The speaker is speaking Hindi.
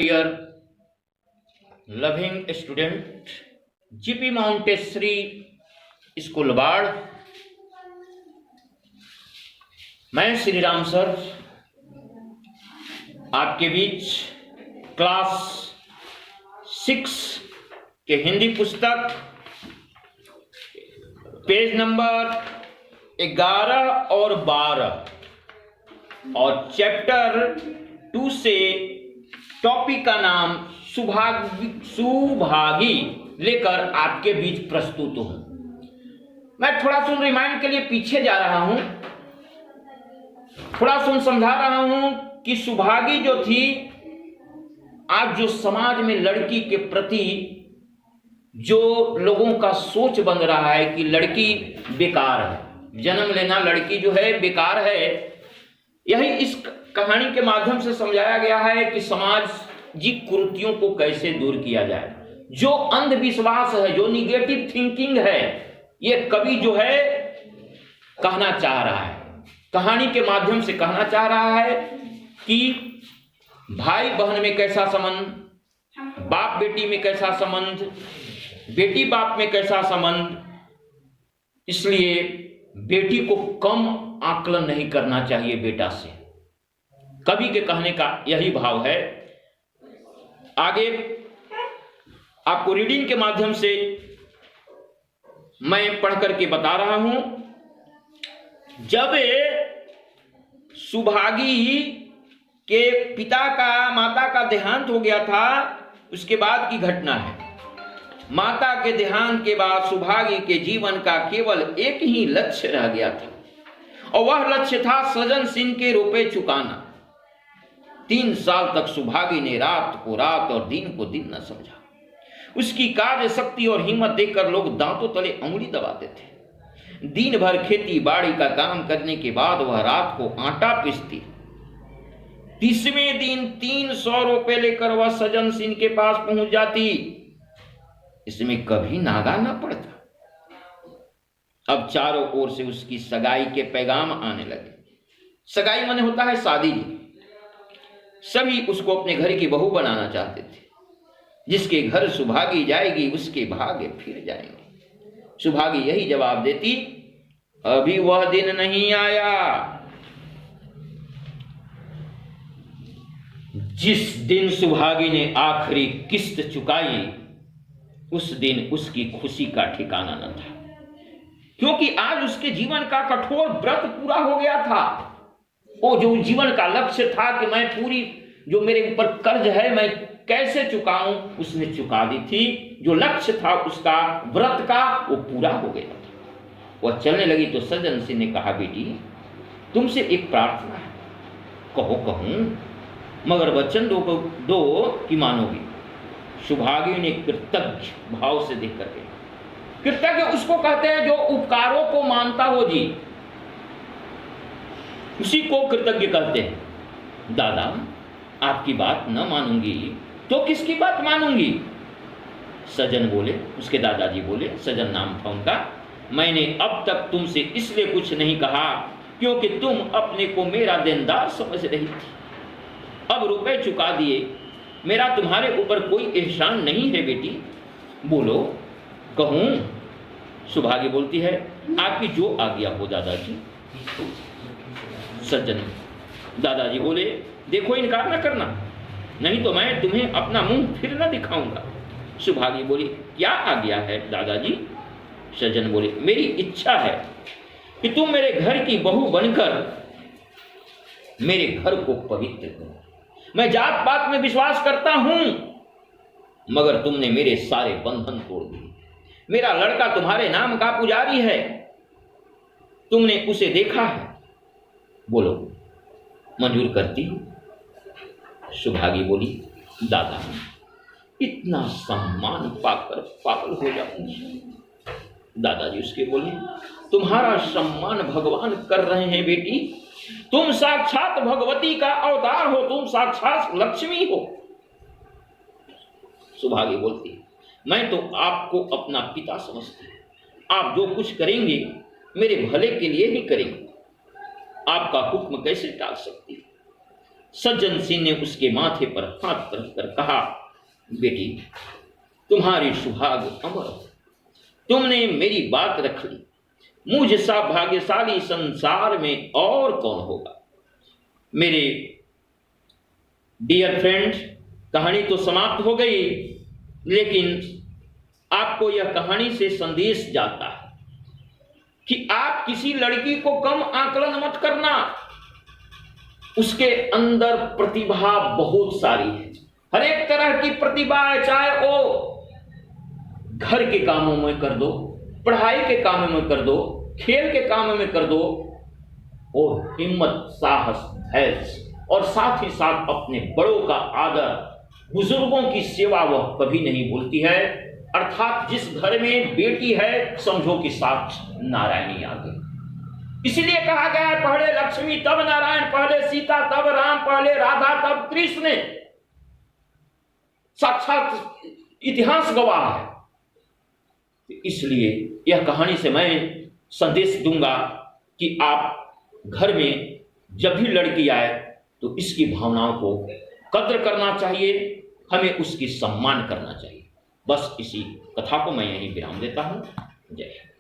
Dear loving student, GP Montessori school बाड़, मैं श्री राम सर आपके बीच क्लास 6 के हिंदी पुस्तक पेज नंबर 11 और 12 और चैप्टर 2 से टॉपिक का नाम सुभागी लेकर आपके बीच प्रस्तुत हूं। मैं थोड़ा सुन रिमाइंड के लिए पीछे जा रहा हूं, थोड़ा सुन समझा रहा हूं कि सुभागी जो थी, आज जो समाज में लड़की के प्रति जो लोगों का सोच बन रहा है कि लड़की बेकार है, जन्म लेना लड़की जो है बेकार है, यही इस कहानी के माध्यम से समझाया गया है कि सामाजिक कुरीतियों को कैसे दूर किया जाए। जो अंधविश्वास है, जो निगेटिव थिंकिंग है, ये कवि जो है कहना चाह रहा है, कहानी के माध्यम से कहना चाह रहा है कि भाई बहन में कैसा संबंध, बाप बेटी में कैसा संबंध, बेटी बाप में कैसा संबंध। इसलिए बेटी को कम आकलन नहीं करना चाहिए बेटा से। कवि के कहने का यही भाव है। आगे आपको रीडिंग के माध्यम से मैं पढ़ करके बता रहा हूं। जब सुभागी के पिता का माता का देहांत हो गया था, उसके बाद की घटना है। माता के देहांत के बाद सुभागी के जीवन का केवल एक ही लक्ष्य रह गया था, और वह लक्ष्य था सजन सिंह के रुपए चुकाना। 3 साल तक सुभागी ने रात को रात और दिन को दिन न समझा। उसकी कार्य शक्ति और हिम्मत देखकर लोग दांतों तले उंगली दबाते थे। दिन भर खेती बाड़ी का काम करने के बाद वह रात को आटा पीसती। 30वें दिन 300 रुपए लेकर वह सजन सिंह के पास पहुंच जाती। इसमें कभी नागा न पड़ता। अब चारों ओर से उसकी सगाई के पैगाम आने लगे। सगाई माने होता है शादी। सभी उसको अपने घर की बहू बनाना चाहते थे। जिसके घर सुभागी जाएगी उसके भाग्य फिर जाएंगे। सुभागी यही जवाब देती, अभी वह दिन नहीं आया। जिस दिन सुभागी ने आखिरी किस्त चुकाई, उस दिन उसकी खुशी का ठिकाना न था, क्योंकि आज उसके जीवन का कठोर व्रत पूरा हो गया था। वो जो जीवन का लक्ष्य था कि मैं पूरी जो मेरे ऊपर कर्ज है मैं कैसे चुकाऊं, उसने चुका दी थी। जो लक्ष्य था उसका व्रत का, वो पूरा हो गया था। वह चलने लगी तो सजन सिंह ने कहा, बेटी तुमसे एक प्रार्थना है, कहो कहूं, मगर वचन दो कि मानोगी। सुभागी ने कृतज्ञ भाव से देख करके, कृतज्ञ उसको कहते हैं जो उपकारों को मानता हो जी, उसी को कृतज्ञ कहते हैं। दादा आपकी बात न मानूंगी तो किसकी बात मानूंगी? सजन बोले, उसके दादाजी बोले, सजन नाम था उनका, मैंने अब तक तुमसे इसलिए कुछ नहीं कहा क्योंकि तुम अपने को मेरा देनदार समझ रही थी। अब रुपए चुका दिए, मेरा तुम्हारे ऊपर कोई एहसान नहीं है बेटी, बोलो कहूं। सुभागी बोलती है, आपकी जो आज्ञा हो दादाजी। सज्जन दादाजी बोले, देखो इनकार न करना, नहीं तो मैं तुम्हें अपना मुंह फिर न दिखाऊंगा। सुभागी बोली, क्या आज्ञा है दादाजी? सज्जन बोले, मेरी इच्छा है कि तुम मेरे घर की बहू बनकर मेरे घर को पवित्र करो। मैं जात पात में विश्वास करता हूं, मगर तुमने मेरे सारे बंधन तोड़ दिए। मेरा लड़का तुम्हारे नाम का पुजारी है, तुमने उसे देखा है, बोलो मंजूर करती हो? सुभागी बोली, दादा इतना सम्मान पाकर पागल हो जाऊंगी। दादाजी उसके बोले, तुम्हारा सम्मान भगवान कर रहे हैं बेटी, तुम साक्षात भगवती का अवतार हो, तुम साक्षात लक्ष्मी हो। सुभागी बोलती, मैं तो आपको अपना पिता समझती हूं, आप जो कुछ करेंगे मेरे भले के लिए ही करेंगे, आपका हुक्म कैसे टाल सकती है? सज्जन सिंह ने उसके माथे पर हाथ रखकर कहा, बेटी, तुम्हारी सुहाग अमर हो। तुमने मेरी बात रख ली। मुझ सा भाग्यशाली संसार में और कौन होगा। मेरे डियर फ्रेंड्स, कहानी तो समाप्त हो गई, लेकिन आपको यह कहानी से संदेश जाता है कि आप किसी लड़की को कम आकलन मत करना। उसके अंदर प्रतिभा बहुत सारी है, हर एक तरह की प्रतिभा है। चाहे वो घर के कामों में कर दो, पढ़ाई के कामों में कर दो, खेल के कामों में कर दो, और हिम्मत, साहस, धैर्य और साथ ही साथ अपने बड़ों का आदर, बुजुर्गों की सेवा वह कभी नहीं भूलती है। अर्थात जिस घर में बेटी है, समझो कि साथ नारायणी आ गई। इसलिए कहा गया है, पहले लक्ष्मी तब नारायण, पहले सीता तब राम, पहले राधा तब कृष्ण। साक्षात इतिहास गवाह है। इसलिए यह कहानी से मैं संदेश दूंगा कि आप घर में जब भी लड़की आए तो इसकी भावनाओं को कद्र करना चाहिए, हमें उसकी सम्मान करना चाहिए। बस इसी कथा को मैं यहीं विराम देता हूं। जय हिंद।